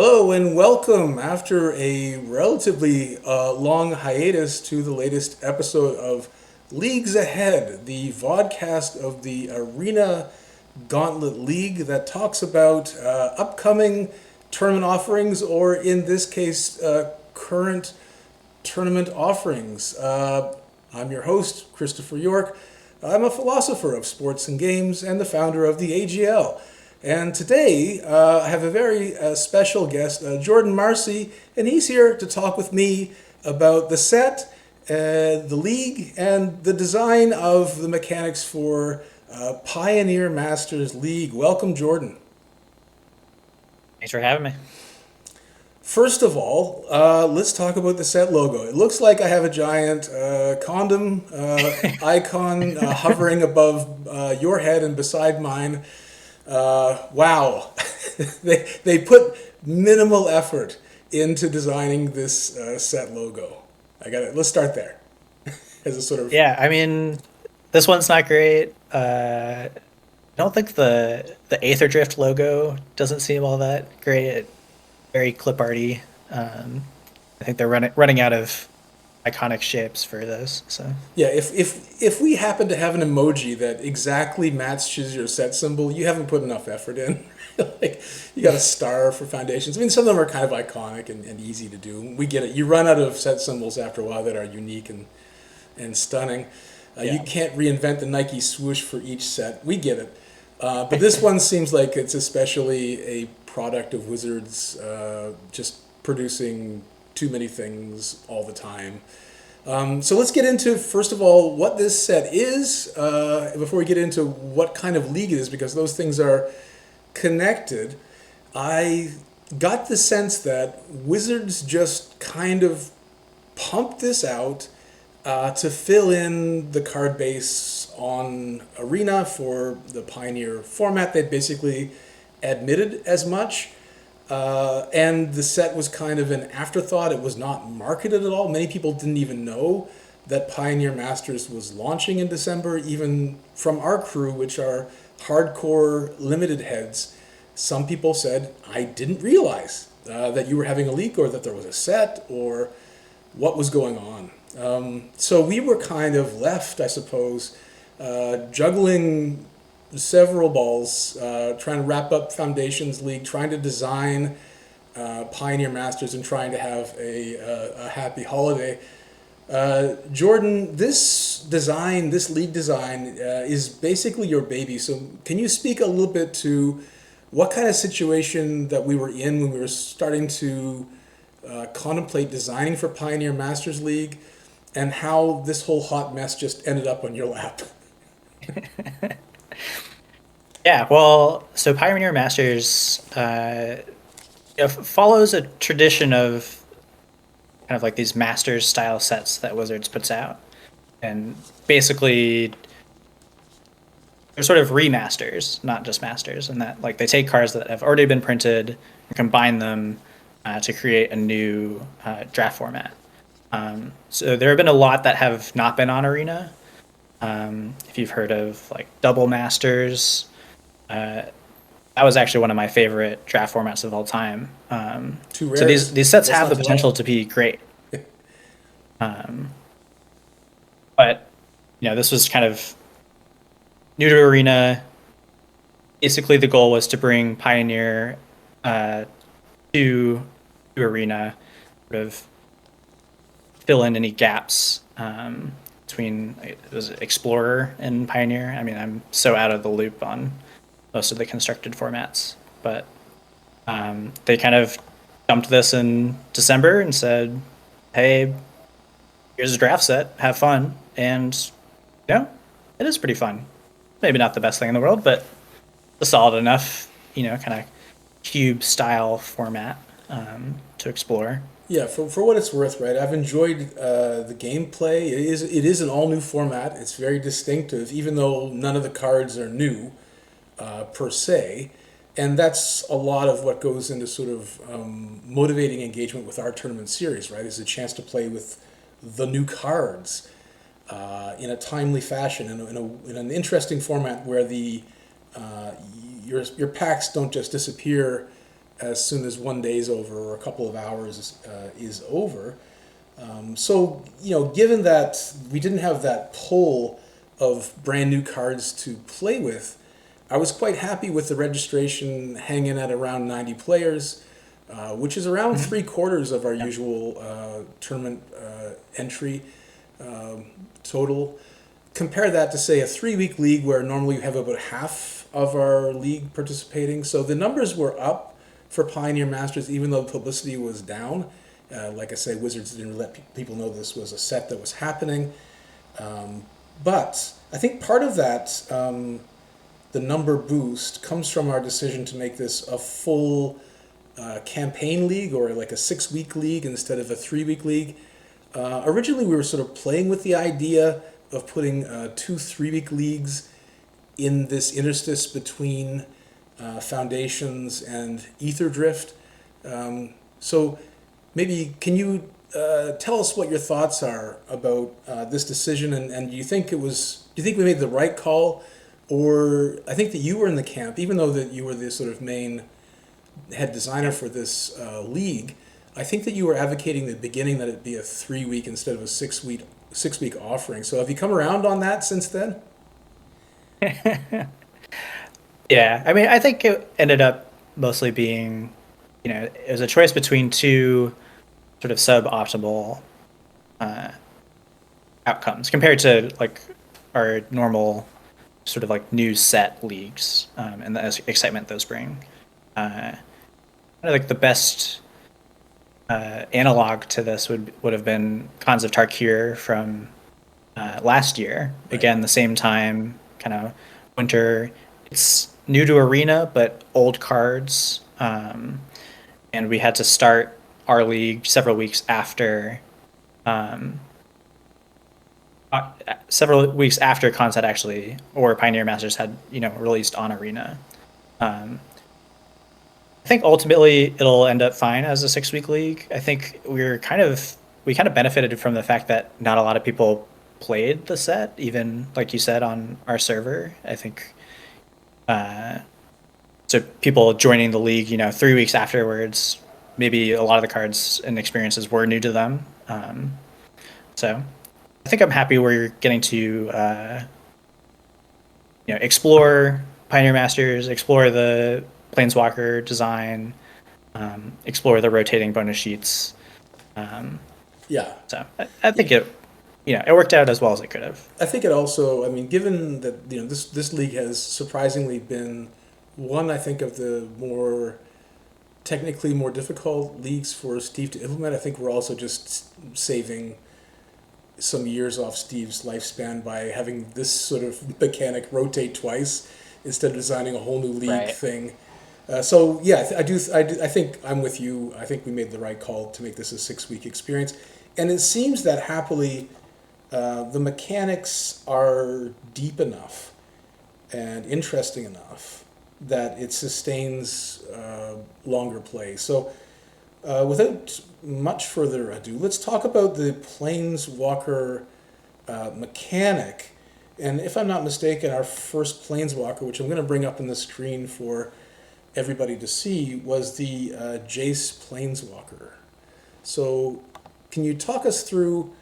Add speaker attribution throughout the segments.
Speaker 1: Hello and welcome after a relatively long hiatus to the latest episode of Leagues Ahead, the vodcast of the Arena Gauntlet League that talks about upcoming tournament offerings, or in this case, current tournament offerings. I'm your host, Christopher York. I'm a philosopher of sports and games and the founder of the AGL. And today I have a very special guest, Jordan Marcy, and he's here to talk with me about the set, the league, and the design of the mechanics for Pioneer Masters League. Welcome, Jordan.
Speaker 2: Thanks for having me.
Speaker 1: First of all, let's talk about the set logo. It looks like I have a giant condom icon hovering above your head and beside mine. Wow, they put minimal effort into designing this set logo. I got it. Let's start there as a sort of
Speaker 2: Yeah, I mean, this one's not great. I don't think the Aether Drift logo doesn't seem all that great. Very clip arty. I think they're running out of iconic shapes for this. So
Speaker 1: yeah. If we happen to have an emoji that exactly matches your set symbol, you haven't put enough effort in. Like you got a star for foundations. I mean, some of them are kind of iconic and easy to do. We get it. You run out of set symbols after a while that are unique and stunning. You
Speaker 2: yeah,
Speaker 1: can't reinvent the Nike swoosh for each set. We get it. But this one seems like it's especially a product of Wizards just producing too many things all the time. So let's get into, first of all, what this set is before we get into what kind of league it is, because those things are connected. I got the sense that Wizards just kind of pumped this out to fill in the card base on Arena for the Pioneer format. They basically admitted as much. And the set was kind of an afterthought. It was not marketed at all. Many people didn't even know that Pioneer Masters was launching in December, even from our crew, which are hardcore limited heads. Some people said, I didn't realize that you were having a leak or that there was a set or what was going on. So we were kind of left, I suppose, juggling several balls, trying to wrap up Foundations League, trying to design Pioneer Masters, and trying to have a happy holiday. Jordan, this design, this league design, is basically your baby. So can you speak a little bit to what kind of situation that we were in when we were starting to contemplate designing for Pioneer Masters League, and how this whole hot mess just ended up on your lap?
Speaker 2: yeah. Well, so Pioneer Masters follows a tradition of kind of like these Masters style sets that Wizards puts out, and basically they're sort of remasters, not just masters, and that like they take cards that have already been printed and combine them to create a new draft format. So there have been a lot that have not been on Arena. If you've heard of like Double Masters, that was actually one of my favorite draft formats of all time.
Speaker 1: Two
Speaker 2: So these
Speaker 1: rares.
Speaker 2: these sets
Speaker 1: What's
Speaker 2: have
Speaker 1: not
Speaker 2: the
Speaker 1: to
Speaker 2: potential
Speaker 1: like?
Speaker 2: to be great, but this was kind of new to Arena. Basically, the goal was to bring Pioneer uh, to Arena, sort of fill in any gaps between it was Explorer and Pioneer. I mean, I'm so out of the loop on most of the constructed formats, but they kind of dumped this in December and said, "Hey, here's a draft set. Have fun." And it is pretty fun. Maybe not the best thing in the world, but a solid enough, kind of cube style format to explore.
Speaker 1: Yeah, for what it's worth, right? I've enjoyed the gameplay. It is an all new format. It's very distinctive, even though none of the cards are new per se, and that's a lot of what goes into sort of motivating engagement with our tournament series, right? Is a chance to play with the new cards in a timely fashion, in an interesting format where the uh, your packs don't just disappear as soon as one day's over or a couple of hours is over. So, given that we didn't have that pool of brand new cards to play with, I was quite happy with the registration hanging at around 90 players, which is around three quarters of our usual tournament entry total. Compare that to, say, a 3-week league where normally you have about half of our league participating. So the numbers were up for Pioneer Masters, even though the publicity was down. Like I say, Wizards didn't let people know this was a set that was happening. But I think part of that, the number boost, comes from our decision to make this a full campaign league, or like a 6-week league instead of a 3-week league. Originally, we were sort of playing with the idea of putting 2 3-week leagues in this interstice between Foundations and Aetherdrift. So maybe can you tell us what your thoughts are about this decision, and do you think we made the right call? Or I think that you were in the camp, even though that you were the sort of main head designer for this league, I think that you were advocating at the beginning that it be a 3-week instead of a 6-week offering. So have you come around on that since then?
Speaker 2: Yeah, I mean, I think it ended up mostly being, it was a choice between two sort of suboptimal outcomes compared to like our normal sort of like new set leagues, and the excitement those bring. Kind of like the best analog to this would have been Khans of Tarkir from last year. Right. Again, the same time, kind of winter. It's new to Arena, but old cards. And we had to start our league several weeks after Khans had actually, or Pioneer Masters had, released on Arena. I think ultimately it'll end up fine as a 6-week league. I think we kind of benefited from the fact that not a lot of people played the set, even like you said on our server. I think so people joining the league, 3 weeks afterwards, maybe a lot of the cards and experiences were new to them. So I think I'm happy we're getting to explore Pioneer Masters, explore the Planeswalker design, explore the rotating bonus sheets.
Speaker 1: Yeah.
Speaker 2: So I think it worked out as well as it could have.
Speaker 1: I think it also, I mean, given that this league has surprisingly been one, I think, of the more technically more difficult leagues for Steve to implement. I think we're also just saving some years off Steve's lifespan by having this sort of mechanic rotate twice instead of designing a whole new league thing. So yeah, I think I'm with you. I think we made the right call to make this a 6-week experience, and it seems that happily, the mechanics are deep enough and interesting enough that it sustains longer play. So without much further ado, let's talk about the Planeswalker mechanic. And if I'm not mistaken, our first Planeswalker, which I'm going to bring up on the screen for everybody to see, was the Jace Planeswalker. So can you talk us through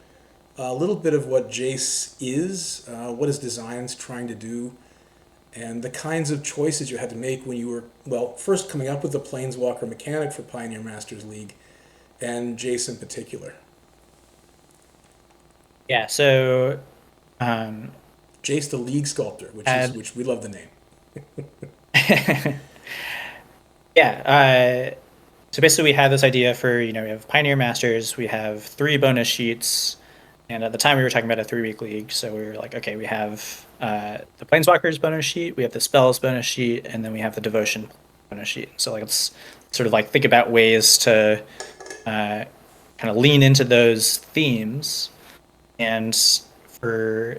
Speaker 1: a little bit of what Jace is, what his design's trying to do, and the kinds of choices you had to make when you were, first coming up with the Planeswalker mechanic for Pioneer Masters League, and Jace in particular?
Speaker 2: Yeah, so
Speaker 1: Jace the League Sculptor, which we love the name.
Speaker 2: Yeah, so basically we had this idea for, we have Pioneer Masters, we have 3 bonus sheets, and at the time we were talking about a 3-week league, so we were like, okay, we have the Planeswalkers bonus sheet, we have the Spells bonus sheet, and then we have the Devotion bonus sheet. So let's sort of think about ways to kind of lean into those themes. And for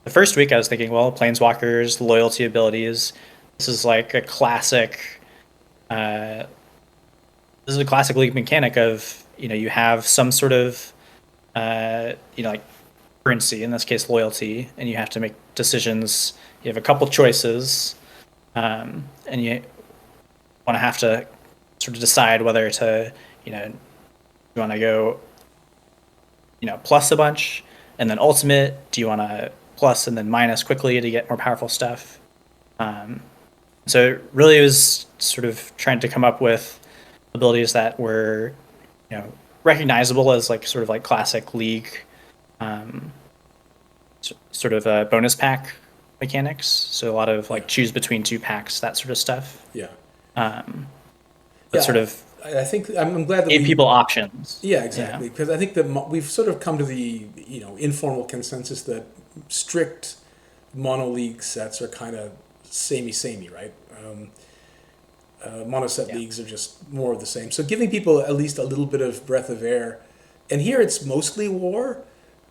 Speaker 2: the first week I was thinking, Planeswalkers, loyalty abilities, this is like a classic league mechanic of, you have some sort of like currency, in this case loyalty, and you have to make decisions. You have a couple choices, and you want to have to sort of decide whether to, you want to go, plus a bunch and then ultimate. Do you want to plus and then minus quickly to get more powerful stuff? So it really was sort of trying to come up with abilities that were, recognizable as like sort of like classic League, sort of bonus pack mechanics. So a lot of like choose between two packs, that sort of stuff.
Speaker 1: Yeah.
Speaker 2: But
Speaker 1: Yeah,
Speaker 2: sort of
Speaker 1: I think I'm glad that
Speaker 2: gave people options.
Speaker 1: Yeah, exactly. Because I think that we've sort of come to the informal consensus that strict mono league sets are kind of samey, right? Mono set leagues are just more of the same. So giving people at least a little bit of breath of air, and here it's mostly war.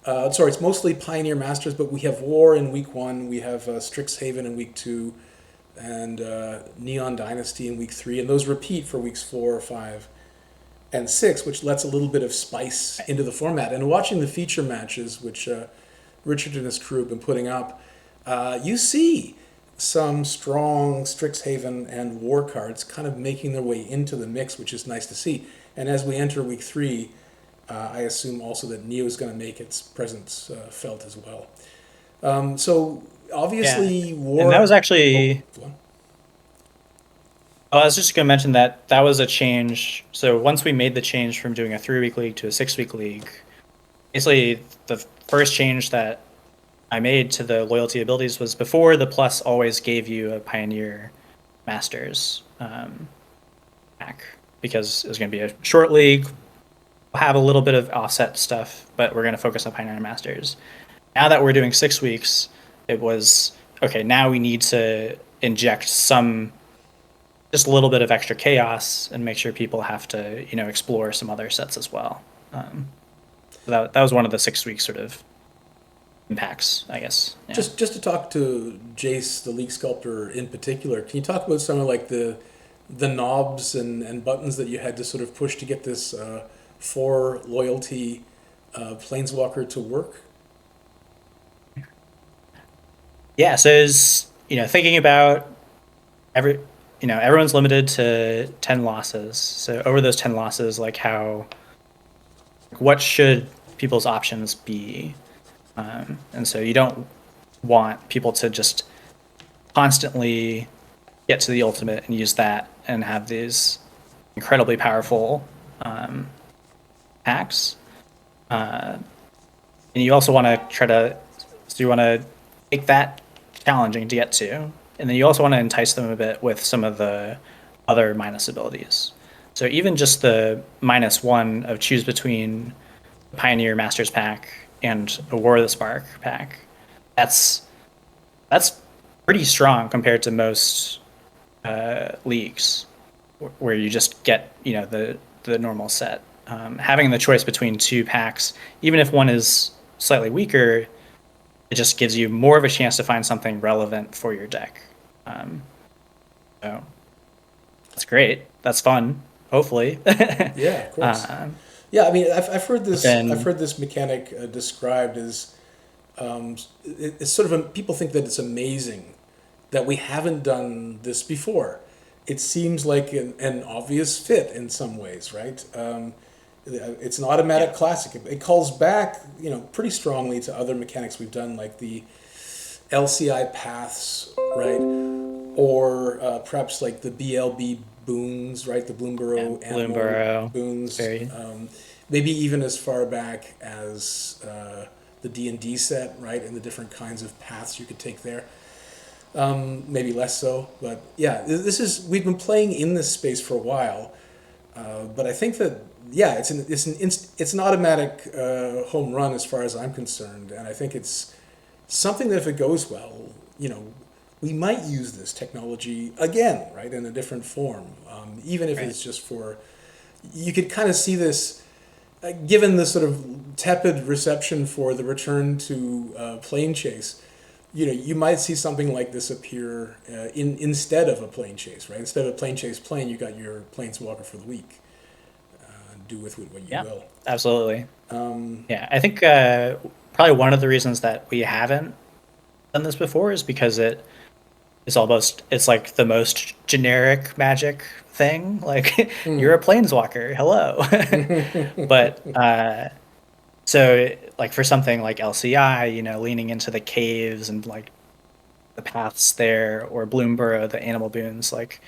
Speaker 1: It's mostly Pioneer Masters, but we have War in week 1. We have Strixhaven in week 2, and Neon Dynasty in week 3, and those repeat for weeks 4, 5, and 6, which lets a little bit of spice into the format. And watching the feature matches, which Richard and his crew have been putting up, you see some strong Strixhaven and War cards kind of making their way into the mix, which is nice to see. And as we enter week 3, I assume also that Neo is going to make its presence felt as well. So obviously, War.
Speaker 2: And that was actually.
Speaker 1: Oh,
Speaker 2: I was just going to mention that was a change. So once we made the change from doing a 3-week league to a 6-week league, basically the first change that I made to the loyalty abilities was before the plus always gave you a Pioneer Masters pack because it was going to be a short league. We'll have a little bit of offset stuff, but we're going to focus on Pioneer Masters. Now that we're doing 6 weeks, it was, okay, now we need to inject just a little bit of extra chaos and make sure people have to, explore some other sets as well. So that was one of the 6 week sort of impacts, I guess. Yeah.
Speaker 1: Just to talk to Jace, the League Sculptor in particular, can you talk about some of like the knobs and buttons that you had to sort of push to get this 4 loyalty Planeswalker to work?
Speaker 2: Yeah, so it's, thinking about everyone's limited to 10 losses. So over those 10 losses, like what should people's options be? And so you don't want people to just constantly get to the ultimate and use that and have these incredibly powerful packs. And you also want to make that challenging to get to. And then you also want to entice them a bit with some of the other minus abilities. So even just the -1 of choose between Pioneer Masters pack and a War of the Spark pack, that's pretty strong compared to most leagues where you just get the normal set. Having the choice between 2 packs, even if one is slightly weaker, it just gives you more of a chance to find something relevant for your deck. So that's great. That's fun. Hopefully.
Speaker 1: Yeah, of course. Yeah, I mean, I've heard this. I've heard this mechanic described as it's sort of people think that it's amazing that we haven't done this before. It seems like an obvious fit in some ways, right? It's an automatic classic. It calls back, pretty strongly to other mechanics we've done, like the LCI paths, right? Or perhaps like the BLB boons, right? The Bloomburrow boons. Maybe even as far back as the D&D set, right? And the different kinds of paths you could take there. Maybe less so, but yeah, we've been playing in this space for a while, but I think that it's an automatic home run as far as I'm concerned, and I think it's something that if it goes well, we might use this technology again, right, in a different form, even if it's just for. You could kind of see this, given the sort of tepid reception for the return to Plane Chase. You might see something like this appear instead of a Plane Chase, right? Instead of a Plane Chase plane, you got your Planeswalker for the week. Do with it what you will.
Speaker 2: Absolutely. I think probably one of the reasons that we haven't done this before is because it's like the most generic Magic thing. Like you're a planeswalker. Hello. But so like for something like LCI, leaning into the caves and like the paths there, or Bloomburrow, the animal boons, like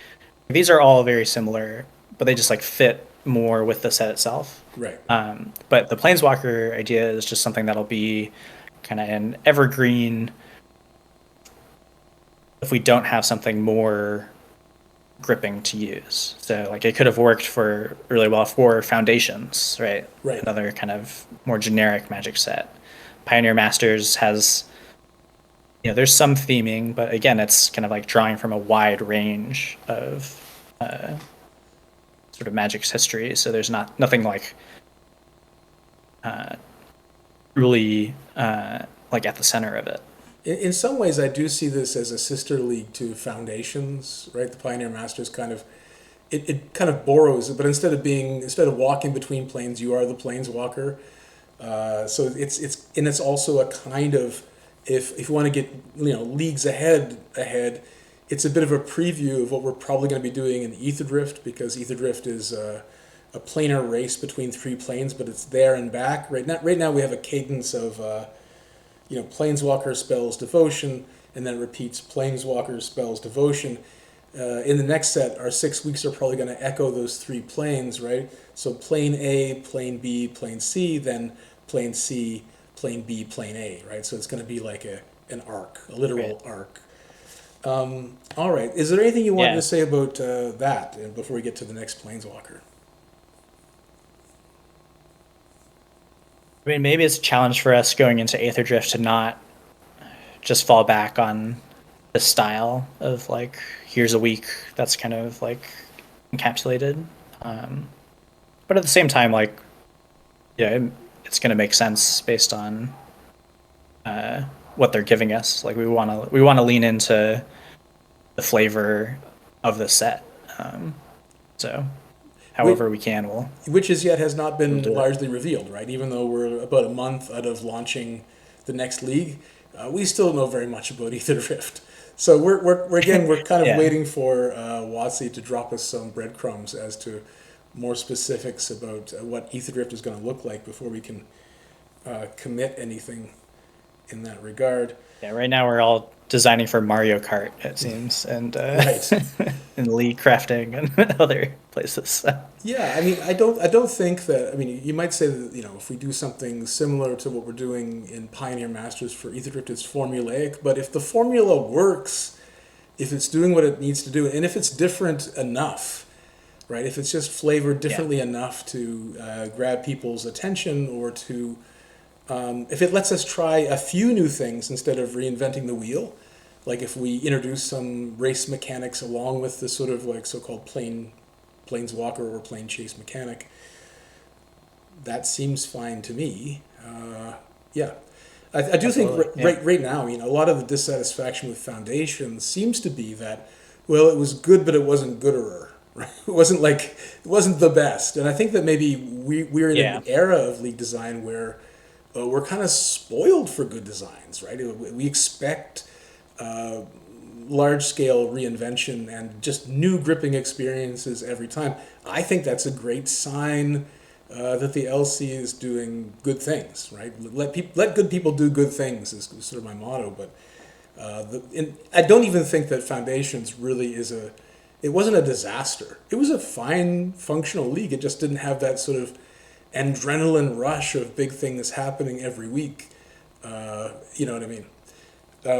Speaker 2: these are all very similar, but they just like fit more with the set itself.
Speaker 1: Right.
Speaker 2: But the planeswalker idea is just something that'll be kind of an evergreen if we don't have something more gripping to use. So like it could have worked for really well for Foundations, right?
Speaker 1: Right.
Speaker 2: Another kind of more generic Magic set. Pioneer Masters has, there's some theming, but again, it's kind of like drawing from a wide range of sort of Magic's history. So there's nothing like really like at the center of it.
Speaker 1: In some ways, I do see this as a sister league to Foundations, right? The Pioneer Masters kind of, it kind of borrows, but instead of walking between planes, you are the planeswalker. So it's also a kind of, if you want to get leagues ahead, it's a bit of a preview of what we're probably going to be doing in Ether Drift, because Ether Drift is a planar race between three planes, but it's there and back. Right now we have a cadence of Planeswalker spells Devotion, and then it repeats Planeswalker spells Devotion. In the next set, our 6 weeks are probably going to echo those three planes, right? So plane A, plane B, plane C, then plane C, plane B, plane A, right? So it's going to be like an arc, a literal arc. All right. Is there anything you wanted to say about that before we get to the next Planeswalker?
Speaker 2: I mean, maybe it's a challenge for us going into Aether Drift to not just fall back on the style of like, here's a week that's kind of like encapsulated. But at the same time, like, it's going to make sense based on what they're giving us. Like we want to lean into the flavor of the set. So however we can,
Speaker 1: which as yet has not been largely revealed, right? Even though we're about a month out of launching the next league, we still don't know very much about Ether Drift. So we're kind of waiting for WotC to drop us some breadcrumbs as to more specifics about what Ether Drift is going to look like before we can commit anything in that regard.
Speaker 2: Yeah, right now we're all designing for Mario Kart, it seems, and
Speaker 1: right.
Speaker 2: and League crafting and other places. So.
Speaker 1: Yeah, I mean, I don't think that. I mean, you might say that if we do something similar to what we're doing in Pioneer Masters for Ether Drift, it's formulaic. But if the formula works, if it's doing what it needs to do, and if it's different enough, right? If it's just flavored differently enough to grab people's attention, or to if it lets us try a few new things instead of reinventing the wheel, like if we introduce some race mechanics along with the sort of like so-called planeswalker or plane chase mechanic, that seems fine to me. I do think right now, a lot of the dissatisfaction with Foundation seems to be that, well, it was good, but it wasn't gooder. Right? It wasn't the best, and I think that maybe we're in an era of League design where we're kind of spoiled for good designs, right? We expect large-scale reinvention and just new gripping experiences every time. I think that's a great sign that the LC is doing good things, right? Let good people do good things is sort of my motto. But I don't even think that Foundations really it wasn't a disaster. It was a fine, functional league. It just didn't have that sort of adrenaline rush of big things happening every week. You know what I mean?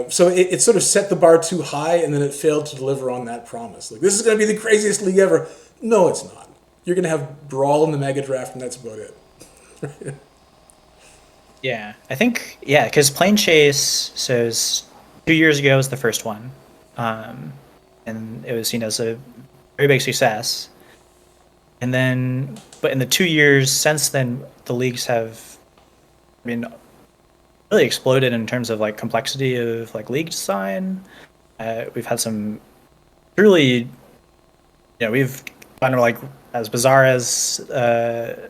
Speaker 1: So it sort of set the bar too high, and then it failed to deliver on that promise. Like, this is going to be the craziest league ever. No, it's not. You're going to have Brawl in the Mega Draft, and that's about it.
Speaker 2: Yeah, I think, because Plane Chase, so 2 years ago was the first one. And it was seen as a very big success. And then, but in the 2 years since then, the leagues have, really exploded in terms of like complexity of like league design. We've had some really, we've gone like as bizarre as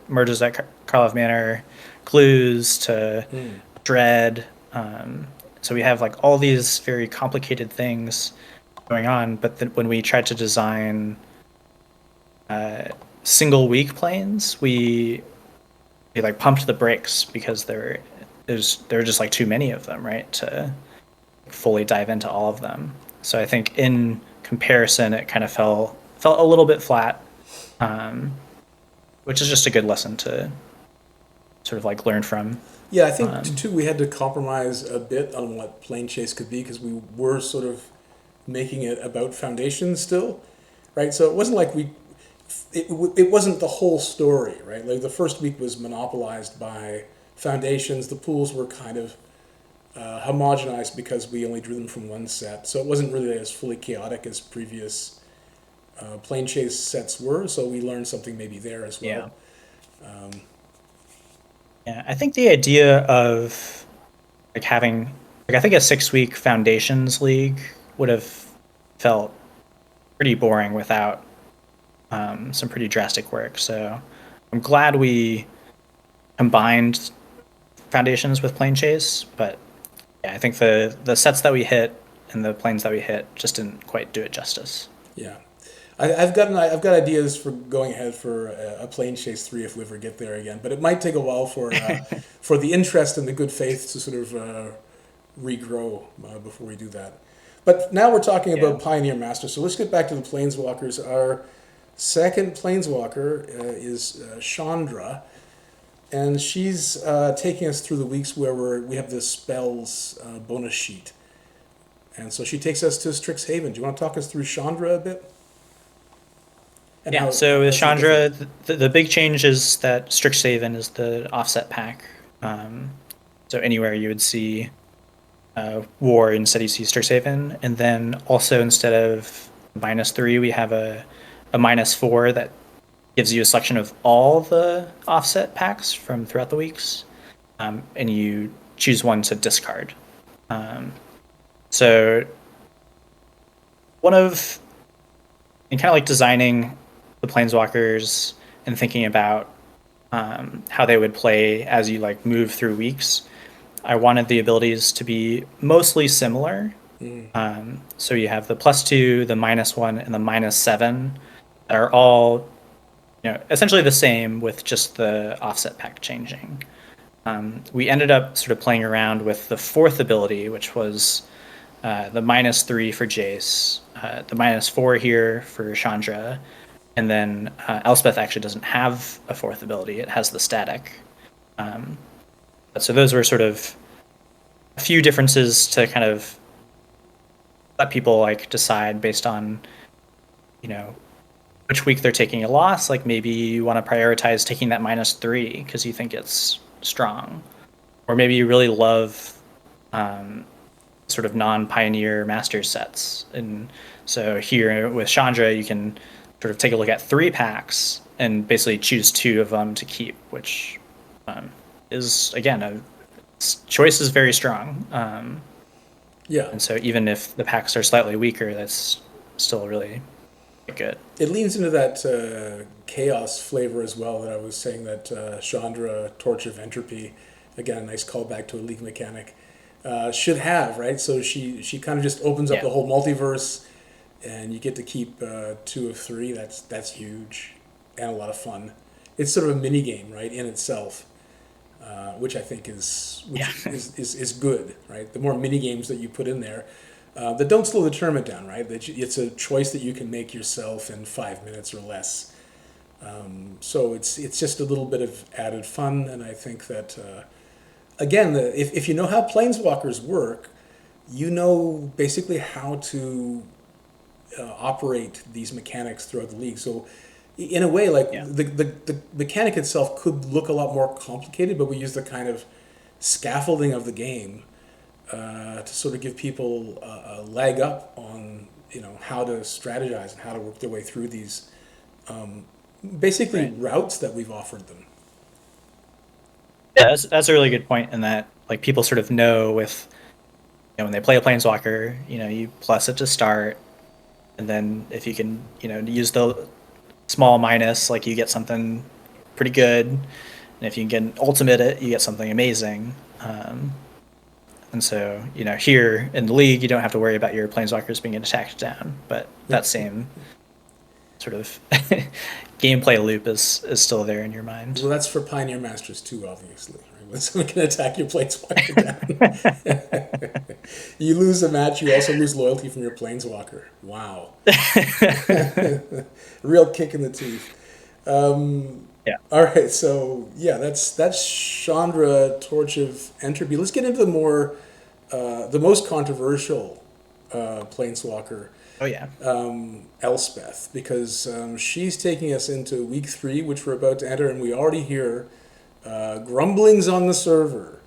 Speaker 2: merges at Karlov Manor, Clues to Dread. So we have like all these very complicated things going on, but then when we tried to design single week planes, we like pumped the brakes because there were just like too many of them, right? To fully dive into all of them. So I think in comparison, it kind of felt a little bit flat, um, which is just a good lesson to sort of like learn from.
Speaker 1: Yeah, I think
Speaker 2: Um,
Speaker 1: too we had to compromise a bit on what Plane Chase could be because we were sort of making it about foundations still, right? So it wasn't like it wasn't the whole story, right? Like the first week was monopolized by foundations. The pools were kind of homogenized because we only drew them from one set, so it wasn't really as fully chaotic as previous Plane Chase sets were. So we learned something maybe there as
Speaker 2: yeah,
Speaker 1: well.
Speaker 2: yeah. I think the idea of like having like I think a 6 week foundations league would have felt pretty boring without some pretty drastic work. So I'm glad we combined foundations with plane chase, but yeah, I think the sets that we hit and the planes that we hit just didn't quite do it justice.
Speaker 1: Yeah, I've got ideas for going ahead for a Plane Chase 3 if we ever get there again, but it might take a while for the interest and the good faith to sort of regrow before we do that. But now we're talking
Speaker 2: Yeah.
Speaker 1: about Pioneer Master, so let's get back to the Planeswalkers. Our second Planeswalker is Chandra, and she's taking us through the weeks where we have this spells bonus sheet. And so she takes us to Strixhaven. Do you want to talk us through Chandra a bit? And
Speaker 2: Yeah,
Speaker 1: how,
Speaker 2: so with
Speaker 1: how she's different?
Speaker 2: Chandra, the big change is that Strixhaven is the offset pack. So anywhere you would see War, instead you see Strixhaven. And then also instead of -3, we have a -4 that gives you a selection of all the offset packs from throughout the weeks. And you choose one to discard. Um, so one of and kind of like designing the planeswalkers and thinking about how they would play as you like move through weeks. I wanted the abilities to be mostly similar.
Speaker 1: Mm,
Speaker 2: So you have the +2, the -1, and the -7 that are all essentially the same with just the offset pack changing. We ended up sort of playing around with the fourth ability, which was the -3 for Jace, the -4 here for Chandra, and then Elspeth actually doesn't have a fourth ability. It has the static. So those were sort of a few differences to kind of let people like decide based on, you know, which week they're taking a loss. Like maybe you want to prioritize taking that -3 because you think it's strong, or maybe you really love sort of non-pioneer master sets. And so here with Chandra, you can sort of take a look at 3 packs and basically choose 2 of them to keep, which is again a choice is very strong.
Speaker 1: yeah,
Speaker 2: And so even if the packs are slightly weaker, that's still really good.
Speaker 1: it leans into that chaos flavor as well that I was saying that Chandra, Torch of Entropy, again, a nice callback to a League mechanic, should have, right? So she kind of just opens up
Speaker 2: Yeah.
Speaker 1: the whole multiverse, and you get to keep 2 of 3. That's huge and a lot of fun. It's sort of a mini game, right, in itself. Which I think
Speaker 2: Yeah.
Speaker 1: is good, right? The more mini games that you put in there, that don't slow the tournament down, right? It's a choice that you can make yourself in 5 minutes or less. So it's just a little bit of added fun, and I think that again, if you know how planeswalkers work, you know basically how to operate these mechanics throughout the league. So in a way, like
Speaker 2: Yeah.
Speaker 1: the mechanic itself could look a lot more complicated, but we use the kind of scaffolding of the game to sort of give people a leg up on how to strategize and how to work their way through these basically
Speaker 2: Right.
Speaker 1: routes that we've offered them.
Speaker 2: Yeah, that's a really good point in that like people sort of know with when they play a planeswalker, you plus it to start, and then if you can use the small minus, like you get something pretty good, and if you can get an ultimate it, you get something amazing. And so here in the league, you don't have to worry about your planeswalkers being attacked down, but that same sort of gameplay loop is still there in your mind.
Speaker 1: Well, that's for Pioneer Masters too, obviously. Right? When someone can attack your Planeswalker down, you lose a match. You also lose loyalty from your Planeswalker. Wow, real kick in the teeth.
Speaker 2: Yeah.
Speaker 1: All right, so yeah, that's Chandra, Torch of Entropy. Let's get into the most controversial Planeswalker,
Speaker 2: Oh yeah.
Speaker 1: Elspeth, because she's taking us into week 3, which we're about to enter, and we already hear grumblings on the server,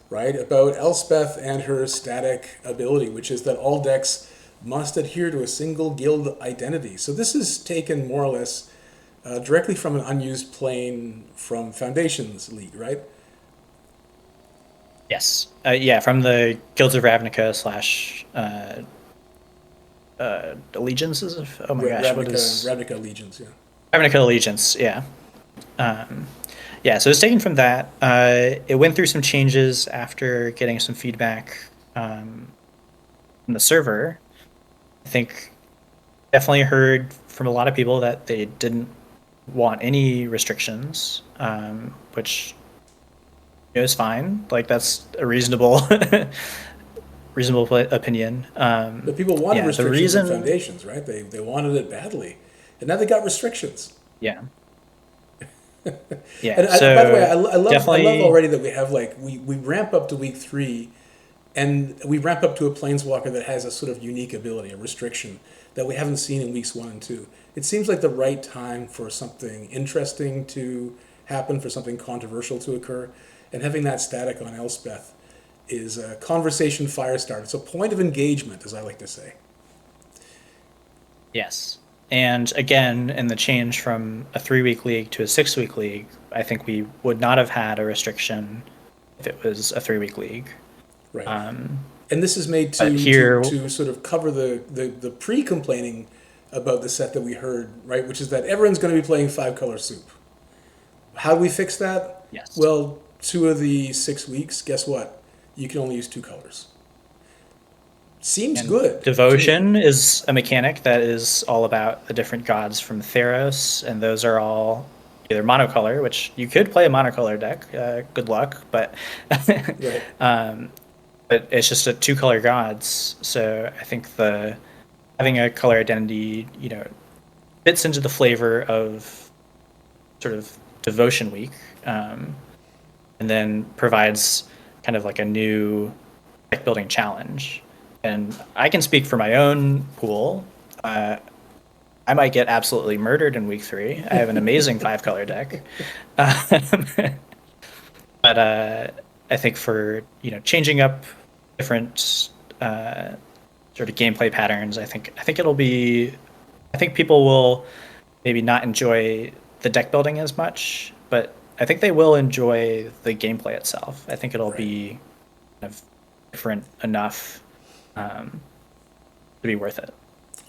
Speaker 1: right, about Elspeth and her static ability, which is that all decks must adhere to a single guild identity. So this is taken more or less directly from an unused plane from Foundations League, right?
Speaker 2: Yes. Yeah, from the Guilds of Ravnica / Allegiances of, oh my gosh, what is
Speaker 1: Ravnica Allegiance, yeah.
Speaker 2: Ravnica Allegiance? Yeah. Yeah, so it's taken from that. It went through some changes after getting some feedback from the server. I think definitely heard from a lot of people that they didn't want any restrictions, which is fine. Like that's a reasonable opinion.
Speaker 1: But people wanted
Speaker 2: yeah, the
Speaker 1: restrictions
Speaker 2: reason,
Speaker 1: in Foundations, right? They wanted it badly, and now they got restrictions.
Speaker 2: yeah, yeah.
Speaker 1: And
Speaker 2: So
Speaker 1: by the way, I love
Speaker 2: definitely
Speaker 1: already that we have like we ramp up to week 3, and we ramp up to a Planeswalker that has a sort of unique ability, a restriction that we haven't seen in weeks 1 and 2. It seems like the right time for something interesting to happen, for something controversial to occur, and having that static on Elspeth is a conversation fire start. It's a point of engagement, as I like to say.
Speaker 2: yes. And again, in the change from a 3-week league to a 6-week league, I think we would not have had a restriction if it was a 3-week league.
Speaker 1: Right. And this is made to,
Speaker 2: here,
Speaker 1: to sort of cover the pre-complaining about the set that we heard, right? Which is that everyone's going to be playing 5-color soup. How do we fix that?
Speaker 2: yes.
Speaker 1: Well, 2 of the 6 weeks, guess what? You can only use 2 colors. Seems
Speaker 2: And
Speaker 1: good.
Speaker 2: Devotion is a mechanic that is all about the different gods from Theros, and those are all either monocolor, which you could play a monocolor deck. Good luck, but
Speaker 1: Right.
Speaker 2: but it's just a 2-color gods. So I think having a color identity, fits into the flavor of sort of Devotion Week, and then provides kind of like a new deck building challenge. And I can speak for my own pool. I might get absolutely murdered in week 3. I have an amazing 5-color deck. But I think for changing up different sort of gameplay patterns, I think it'll be. I think people will maybe not enjoy the deck building as much, but I think they will enjoy the gameplay itself. I think it'll be kind of different enough to be worth it.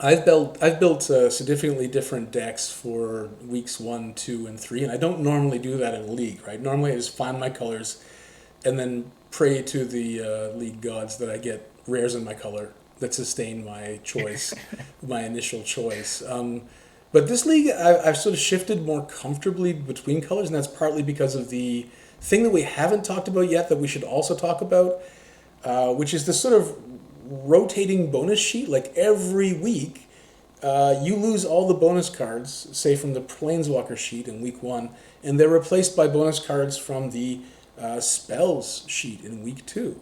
Speaker 1: I've built significantly different decks for weeks 1, 2, and 3, and I don't normally do that in a league, right? Normally, I just find my colors, and then pray to the league gods that I get rares in my color that sustain my choice, my initial choice. But this league, I've sort of shifted more comfortably between colors, and that's partly because of the thing that we haven't talked about yet that we should also talk about, which is this sort of rotating bonus sheet. Like every week, you lose all the bonus cards, say from the Planeswalker sheet in week 1, and they're replaced by bonus cards from the spells sheet in week 2.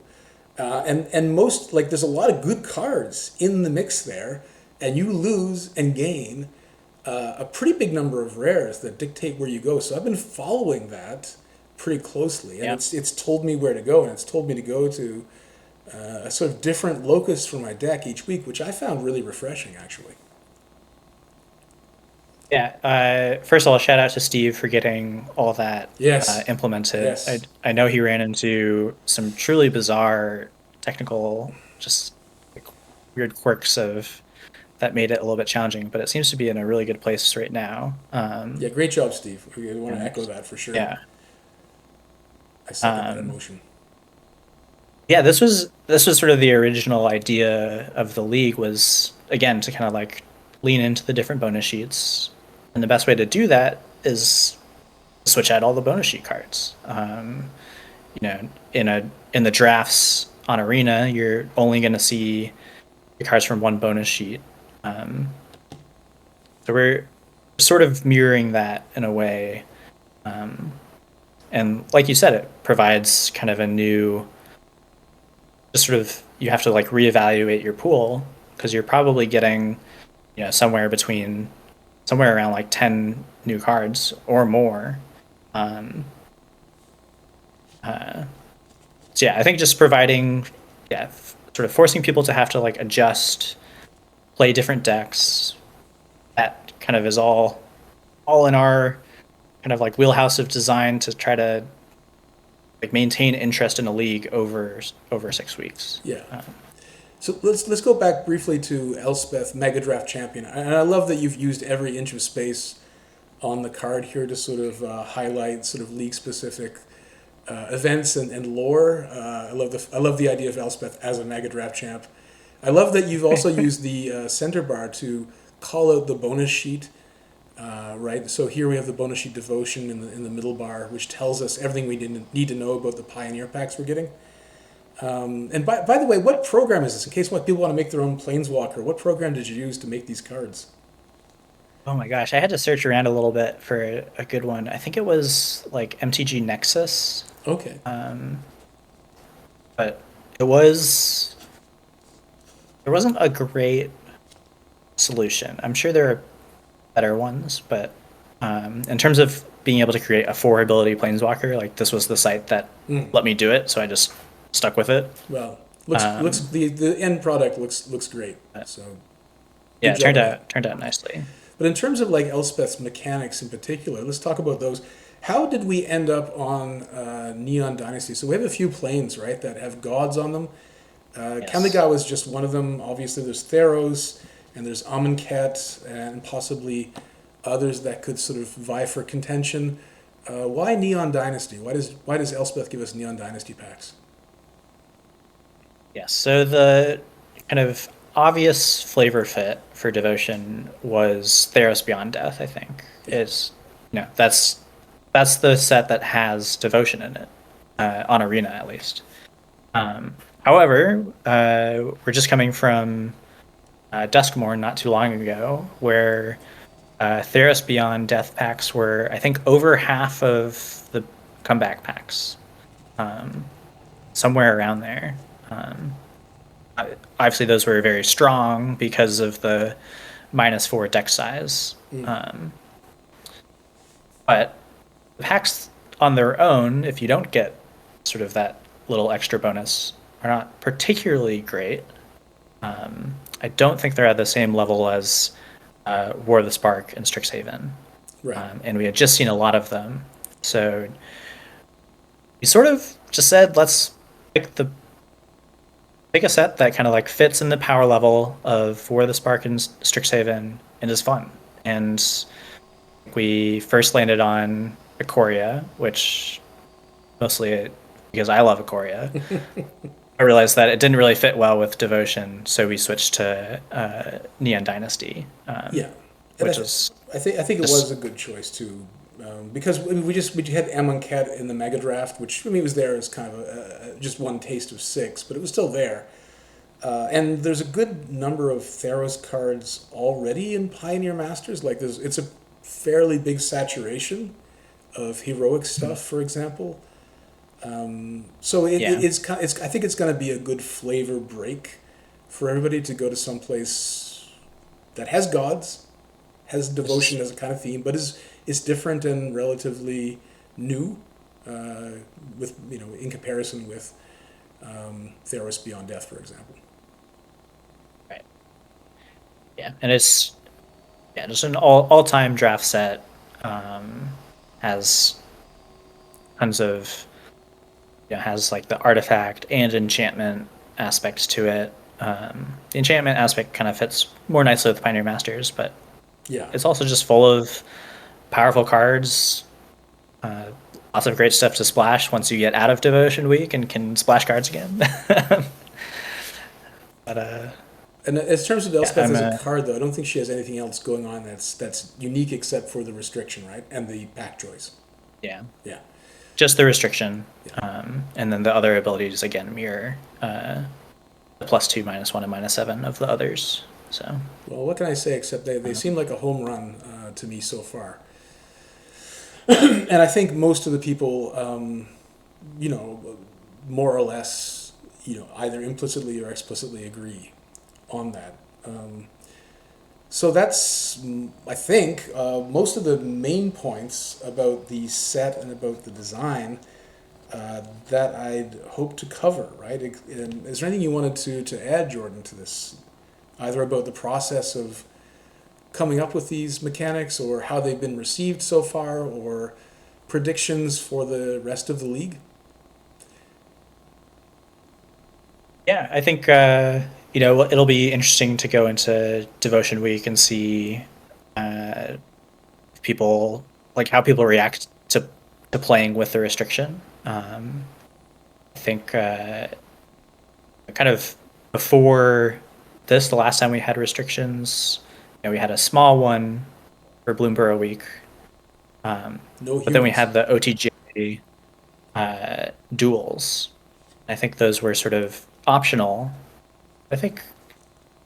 Speaker 1: And most, like, there's a lot of good cards in the mix there, and you lose and gain a pretty big number of rares that dictate where you go. So I've been following that pretty closely, and it's told me where to go, and it's told me to go to a sort of different locus for my deck each week, which I found really refreshing, actually.
Speaker 2: Yeah. First of all, shout out to Steve for getting all that implemented.
Speaker 1: Yes.
Speaker 2: I know he ran into some truly bizarre technical, just like weird quirks that made it a little bit challenging, but it seems to be in a really good place right now.
Speaker 1: Yeah, great job, Steve. We want to echo that for sure.
Speaker 2: Yeah.
Speaker 1: I second that emotion.
Speaker 2: Yeah, this was sort of the original idea of the league, was again to kind of like lean into the different bonus sheets, And the best way to do that is switch out all the bonus sheet cards. You know, in the drafts on Arena, you're only going to see the cards from one bonus sheet. So we're sort of mirroring that in a way. And like you said, it provides kind of a new, just sort of, you have to like reevaluate your pool because you're probably getting, you know, somewhere around like 10 new cards or more. So yeah, I think just providing, sort of forcing people to have to like adjust, play different decks. That kind of is all in our kind of like wheelhouse of design to try to like maintain interest in a league over 6 weeks.
Speaker 1: Yeah. So let's go back briefly to Elspeth, Mega Draft Champion, and I love that you've used every inch of space on the card here to sort of highlight sort of league specific events and lore. I love the idea of Elspeth as a Mega Draft champ. I love that you've also used the center bar to call out the bonus sheet. Right, so here we have the bonus sheet devotion in the middle bar, which tells us everything we need to know about the Pioneer packs we're getting. And by the way, what program is this? In case people want to make their own Planeswalker, what program did you use to make these cards?
Speaker 2: Oh my gosh, I had to search around a little bit for a good one. I think it was like MTG Nexus,
Speaker 1: Okay.
Speaker 2: but there wasn't a great solution. I'm sure there are better ones, but in terms of being able to create a 4 ability Planeswalker, like this was the site that let me do it, so I just stuck with it.
Speaker 1: Well, looks the end product looks great. So
Speaker 2: yeah,
Speaker 1: good
Speaker 2: it
Speaker 1: job.
Speaker 2: turned out nicely.
Speaker 1: But in terms of like Elspeth's mechanics in particular, let's talk about those. How did we end up on Neon Dynasty? So we have a few planes, right, that have gods on them.
Speaker 2: Yes.
Speaker 1: Kamigawa is just one of them. Obviously, there's Theros, and there's Amonkhet, and possibly others that could sort of vie for contention. Why Neon Dynasty? Why does Elspeth give us Neon Dynasty packs?
Speaker 2: Yes, so the kind of obvious flavor fit for Devotion was Theros Beyond Death, I think. That's the set that has Devotion in it, on Arena at least. However, we're just coming from Duskmourn not too long ago, where Theros Beyond Death packs were, I think, over half of the comeback packs. Somewhere around there. Obviously, those were very strong because of the -4 deck size. But the packs on their own, if you don't get sort of that little extra bonus, are not particularly great. I don't think they're at the same level as War of the Spark and Strixhaven.
Speaker 1: Right.
Speaker 2: And we had just seen a lot of them. So we sort of just said, let's pick a set that kind of like fits in the power level of War of the Spark and Strixhaven and is fun. And we first landed on Ikoria, which mostly because I love Ikoria. I realized that it didn't really fit well with Devotion, so we switched to Neon Dynasty.
Speaker 1: Yeah,
Speaker 2: which is
Speaker 1: I think it was a good choice too, because we had Amonkhet in the Mega Draft, which it was there as kind of just one taste of 6, but it was still there. And there's a good number of Theros cards already in Pioneer Masters. Like it's a fairly big saturation of heroic stuff, for example. So it's I think it's going to be a good flavor break for everybody to go to some place that has gods, has devotion as a kind of theme, but is different and relatively new, with in comparison with Theros Beyond Death, for example.
Speaker 2: Right. Yeah, and it's just an all-time draft set. Has tons of has like the artifact and enchantment aspects to it. The enchantment aspect kind of fits more nicely with Pioneer Masters, but
Speaker 1: yeah,
Speaker 2: it's also just full of powerful cards. Lots of great stuff to splash once you get out of Devotion Week and can splash cards again. But
Speaker 1: And in terms of Elspeth
Speaker 2: I'm
Speaker 1: as a card, though, I don't think she has anything else going on that's unique except for the restriction, right? And the pack choice.
Speaker 2: yeah,
Speaker 1: Yeah.
Speaker 2: just the restriction,
Speaker 1: Yeah.
Speaker 2: and then the other abilities again mirror the +2, -1, and -7 of the others. So
Speaker 1: Well, what can I say except they seem like a home run to me so far. And I think most of the people, you know, more or less, you know, either implicitly or explicitly agree on that. So that's, I think, most of the main points about the set and about the design that I'd hope to cover, right? Is there anything you wanted to add, Jordan, to this? Either about the process of coming up with these mechanics or how they've been received so far or predictions for the rest of the league?
Speaker 2: yeah, I think it'll be interesting to go into Devotion Week and see people like how people react to playing with the restriction. I think kind of before this, the last time we had restrictions, we had a small one for Bloomborough Week,
Speaker 1: No
Speaker 2: but then we
Speaker 1: humans.
Speaker 2: had the OTJ duels. I think those were sort of optional. I think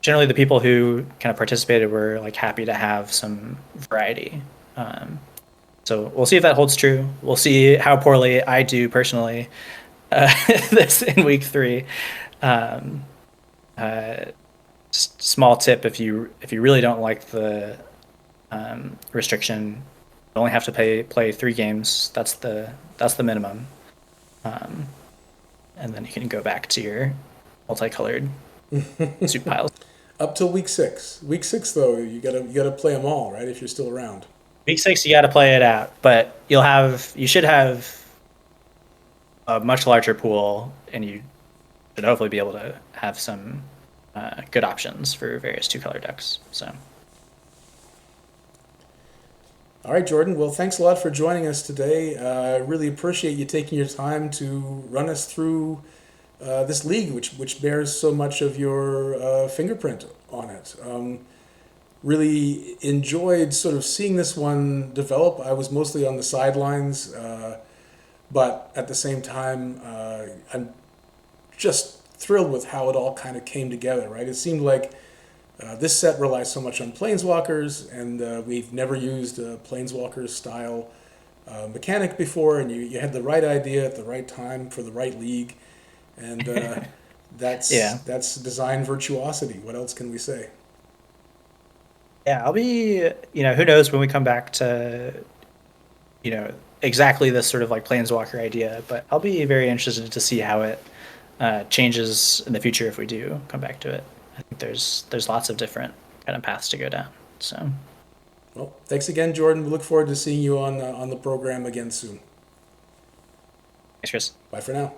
Speaker 2: generally the people who kind of participated were like happy to have some variety. So we'll see if that holds true. We'll see how poorly I do personally this in week 3. Um, just small tip: if you really don't like the restriction, you only have to play 3 games. That's the minimum, and then you can go back to your multicolored soup piles.
Speaker 1: Up till week 6. Week 6, though, you gotta play them all, right? If you're still around.
Speaker 2: Week 6, you got to play it out, but you should have a much larger pool, and you should hopefully be able to have some good options for various 2-color decks. So.
Speaker 1: All right, Jordan. Well, thanks a lot for joining us today. I really appreciate you taking your time to run us through this league, which bears so much of your fingerprint on it. Really enjoyed sort of seeing this one develop. I was mostly on the sidelines, but at the same time, I'm just thrilled with how it all kind of came together. Right? It seemed like this set relies so much on planeswalkers, and we've never used a planeswalker style mechanic before, and you had the right idea at the right time for the right league, and
Speaker 2: Yeah.
Speaker 1: that's design virtuosity. What else can we say?
Speaker 2: Yeah, I'll be, who knows when we come back to, exactly this sort of like Planeswalker idea, but I'll be very interested to see how it changes in the future if we do come back to it. I think there's lots of different kind of paths to go down. So,
Speaker 1: Well, thanks again, Jordan. We look forward to seeing you on the program again soon.
Speaker 2: thanks, Chris.
Speaker 1: Bye for now.